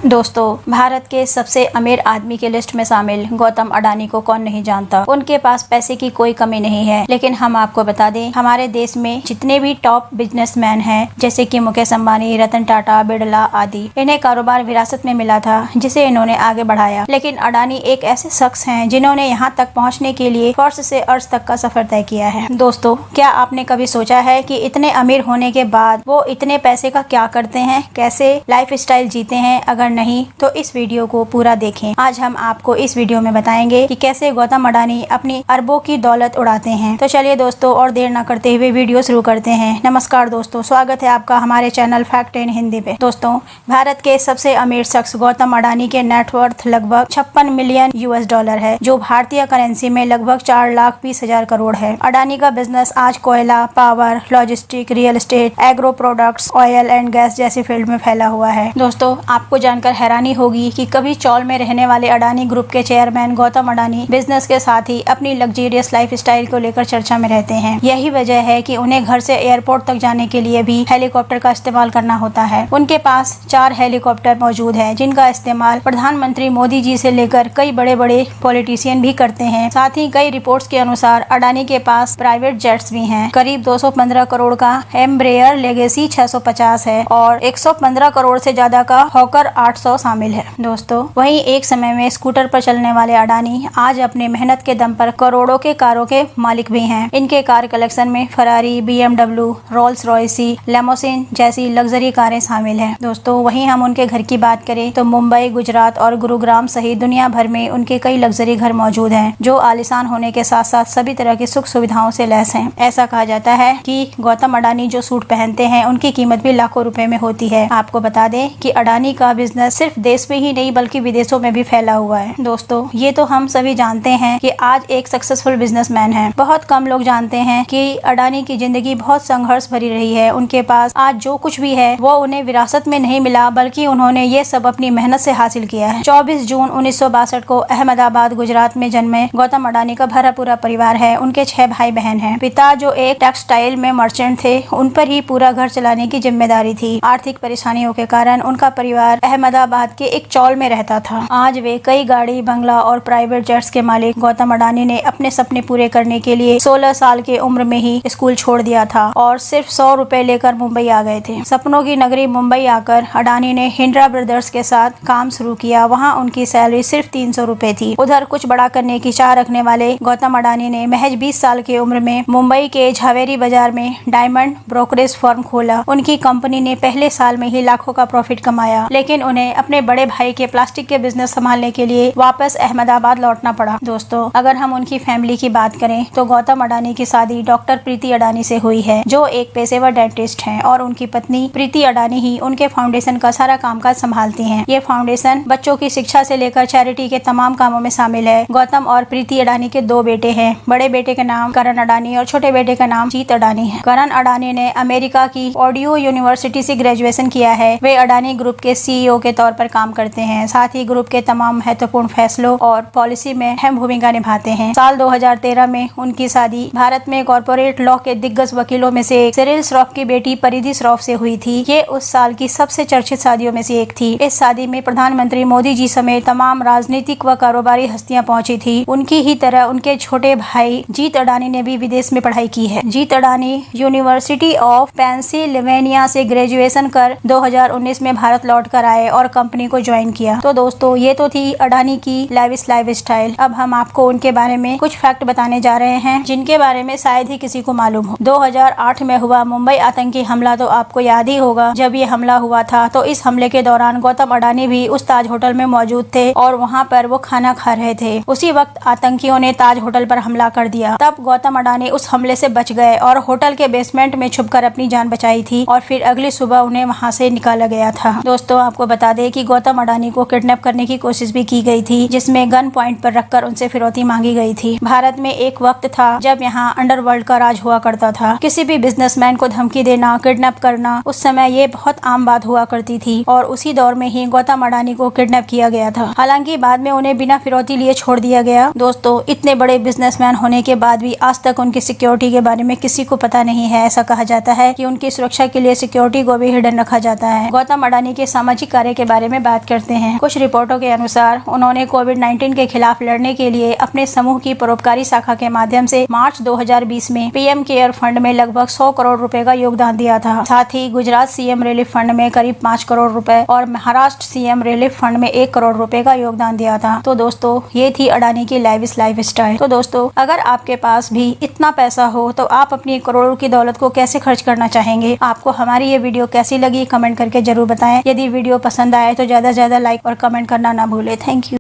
दोस्तों, भारत के सबसे अमीर आदमी के लिस्ट में शामिल गौतम अडानी को कौन नहीं जानता। उनके पास पैसे की कोई कमी नहीं है। लेकिन हम आपको बता दें, हमारे देश में जितने भी टॉप बिजनेसमैन हैं, जैसे कि मुकेश अंबानी, रतन टाटा, बिरला आदि, इन्हें कारोबार विरासत में मिला था, जिसे इन्होंने आगे बढ़ाया। लेकिन अडानी एक ऐसे शख्स हैं जिन्होंने यहाँ तक पहुँचने के लिए फर्श से अर्श तक का सफर तय किया है। दोस्तों, क्या आपने कभी सोचा है कि इतने अमीर होने के बाद वो इतने पैसे का क्या करते हैं, कैसे लाइफ स्टाइल जीते हैं? अगर नहीं तो इस वीडियो को पूरा देखें। आज हम आपको इस वीडियो में बताएंगे कि कैसे गौतम अडानी अपनी अरबों की दौलत उड़ाते हैं। तो चलिए दोस्तों, और देर न करते हुए वीडियो शुरू करते हैं। नमस्कार दोस्तों, स्वागत है आपका हमारे चैनल फैक्ट इन हिंदी पे। दोस्तों, भारत के सबसे अमीर शख्स गौतम अडानी के नेटवर्थ लगभग 56 मिलियन US$ है, जो भारतीय करेंसी में लगभग 4,20,000 करोड़ है। अडानी का बिजनेस आज कोयला, power, logistic, real estate, agro products, oil and gas जैसी फील्ड में फैला हुआ है। दोस्तों, आपको जानकर हैरानी होगी कि कभी चौल में रहने वाले अडानी ग्रुप के चेयरमैन गौतम अडानी बिजनेस के साथ ही अपनी लग्जरियस लाइफ स्टाइल को लेकर चर्चा में रहते हैं। यही वजह है कि उन्हें घर से एयरपोर्ट तक जाने के लिए भी हेलीकॉप्टर का इस्तेमाल करना होता है। उनके पास 4 हेलीकॉप्टर मौजूद है, जिनका इस्तेमाल प्रधानमंत्री मोदी जी से लेकर कई बड़े बड़े पॉलिटिशियन भी करते हैं। साथ ही कई रिपोर्ट्स के अनुसार अडानी के पास प्राइवेट जेट्स भी हैं। करीब 215 करोड़ का एम्ब्रेयर लेगेसी 650 है और 115 करोड़ से ज्यादा का हॉकर 800 शामिल है। दोस्तों, वहीं एक समय में स्कूटर पर चलने वाले अडानी आज अपने मेहनत के दम पर करोड़ों के कारों के मालिक भी हैं। इनके कार कलेक्शन में फरारी, BMW, रोल्स रॉयस, लेमोसिन जैसी लग्जरी कारें शामिल हैं। दोस्तों, वहीं हम उनके घर की बात करें तो मुंबई, गुजरात और गुरुग्राम सहित दुनिया भर में उनके कई लग्जरी घर मौजूद हैं, जो आलीशान होने के साथ साथ सभी तरह की सुख सुविधाओं से लैस हैं। ऐसा कहा जाता है कि गौतम अडानी जो सूट पहनते हैं, उनकी कीमत भी लाखों रुपए में होती है। आपको बता दें कि अडानी का बिजनेस सिर्फ देश में ही नहीं बल्कि विदेशों में भी फैला हुआ है। दोस्तों, ये तो हम सभी जानते हैं कि आज एक सक्सेसफुल बिजनेसमैन है। बहुत कम लोग जानते हैं कि अडानी की जिंदगी बहुत संघर्ष भरी रही है। उनके पास आज जो कुछ भी है वो उन्हें विरासत में नहीं मिला, बल्कि उन्होंने ये सब अपनी मेहनत से हासिल किया है। 24 जून 1962 को अहमदाबाद, गुजरात में जन्मे गौतम अडानी का भरा पूरा परिवार है। उनके 6 भाई बहन हैं। पिता जो एक टेक्सटाइल में मर्चेंट थे, उन पर ही पूरा घर चलाने की जिम्मेदारी थी। आर्थिक परेशानियों के कारण उनका परिवार अहमदाबाद के एक चौल में रहता था। आज वे कई गाड़ी, बंगला और प्राइवेट जेट्स के मालिक गौतम अडानी ने अपने सपने पूरे करने के लिए 16 साल की उम्र में ही स्कूल छोड़ दिया था और सिर्फ 100 रुपए लेकर मुंबई आ गए थे। सपनों की नगरी मुंबई आकर अडानी ने हिंड्रा ब्रदर्स के साथ काम शुरू किया। वहाँ उनकी सैलरी सिर्फ 300 रुपए थी। उधर कुछ बड़ा करने की चाह रखने वाले गौतम अडानी ने महज 20 साल की उम्र में मुंबई के झावेरी बाजार में डायमंड ब्रोकरेज फर्म खोला। उनकी कंपनी ने पहले साल में ही लाखों का प्रॉफिट कमाया, लेकिन उन्हें अपने बड़े भाई के प्लास्टिक के बिजनेस संभालने के लिए वापस अहमदाबाद लौटना पड़ा। दोस्तों, अगर हम उनकी फैमिली की बात करें तो गौतम अडानी की शादी डॉक्टर प्रीति अडानी से हुई है, जो एक पेशेवर डेंटिस्ट हैं, और उनकी पत्नी प्रीति अडानी ही उनके फाउंडेशन का सारा कामकाज संभालती हैं। ये फाउंडेशन बच्चों की शिक्षा से लेकर चैरिटी के तमाम कामों में शामिल है। गौतम और प्रीति अडानी के 2 बेटे हैं। बड़े बेटे का नाम करण अडानी और छोटे बेटे का नाम जीत अडानी है। करण अडानी ने अमेरिका की ऑडियो यूनिवर्सिटी से ग्रेजुएशन किया है। वे अडानी ग्रुप के CEO के तौर पर काम करते हैं। साथ ही ग्रुप के तमाम महत्वपूर्ण फैसलों और पॉलिसी में अहम भूमिका निभाते हैं। साल 2013 में उनकी शादी भारत में कॉर्पोरेट लॉ के दिग्गज वकीलों में से एक सिरिल श्रॉफ की बेटी परिधि श्रॉफ से हुई थी। ये उस साल की सबसे चर्चित शादियों में से एक थी। इस शादी में प्रधानमंत्री मोदी जी समेत तमाम राजनीतिक व कारोबारी हस्तियां पहुंची थी। उनकी ही तरह उनके छोटे भाई जीत अडानी ने भी विदेश में पढ़ाई की है। जीत अडानी यूनिवर्सिटी ऑफ पेंसिल्वेनिया से ग्रेजुएशन कर 2019 में भारत लौट कर आए और कंपनी को ज्वाइन किया। तो दोस्तों, ये तो थी अडानी की लाइफ स्टाइल। अब हम आपको उनके बारे में कुछ फैक्ट बताने जा रहे हैं, जिनके बारे में शायद ही किसी को मालूम हो। 2008 में हुआ मुंबई आतंकी हमला तो आपको याद ही होगा। जब ये हमला हुआ था तो इस हमले के दौरान गौतम अडानी भी उस ताज होटल में मौजूद थे और वहाँ पर वो खाना खा रहे थे। उसी वक्त आतंकियों ने ताज होटल पर हमला कर दिया। तब गौतम अडानी उस हमले से बच गए और होटल के बेसमेंट में छुपकर अपनी जान बचाई थी और फिर अगली सुबह उन्हें वहाँ से निकाला गया था। दोस्तों, आपको बता दें कि गौतम अडानी को किडनैप करने की कोशिश भी की गई थी, जिसमें गन पॉइंट पर रखकर उनसे फिरौती मांगी गई थी। भारत में एक वक्त था जब यहाँ अंडरवर्ल्ड का राज हुआ करता था। किसी भी बिजनेसमैन को धमकी देना, किडनैप करना, उस समय ये बहुत आम बात हुआ करती थी और उसी दौर में ही गौतम अडानी को किडनैप किया गया था। हालांकि बाद में उन्हें बिना फिरौती लिए छोड़ दिया गया। दोस्तों, इतने बड़े बिजनेसमैन होने के बाद भी आज तक उनकी सिक्योरिटी के बारे में किसी को पता नहीं है। ऐसा कहा जाता है कि उनकी सुरक्षा के लिए सिक्योरिटी को भी हिडन रखा जाता है। गौतम अडानी के सामाजिक कार्य करने के बारे में बात करते हैं। कुछ रिपोर्टों के अनुसार उन्होंने कोविड-19 के खिलाफ लड़ने के लिए अपने समूह की परोपकारी शाखा के माध्यम से मार्च 2020 में पीएम केयर फंड में लगभग 100 करोड़ रुपए का योगदान दिया था। साथ ही गुजरात सीएम रिलीफ फंड में करीब 5 करोड़ रुपए और महाराष्ट्र सीएम रिलीफ फंड में 1 करोड़ रुपए का योगदान दिया था। तो दोस्तों, ये थी अडानी की लाइविश लाइफस्टाइल। तो दोस्तों, अगर आपके पास भी इतना पैसा हो तो आप अपनी करोड़ों की दौलत को कैसे खर्च करना चाहेंगे? आपको हमारी ये वीडियो कैसी लगी कमेंट करके जरूर बताएं। यदि वीडियो पसंद आए तो ज्यादा से ज्यादा लाइक और कमेंट करना ना भूले। Thank you.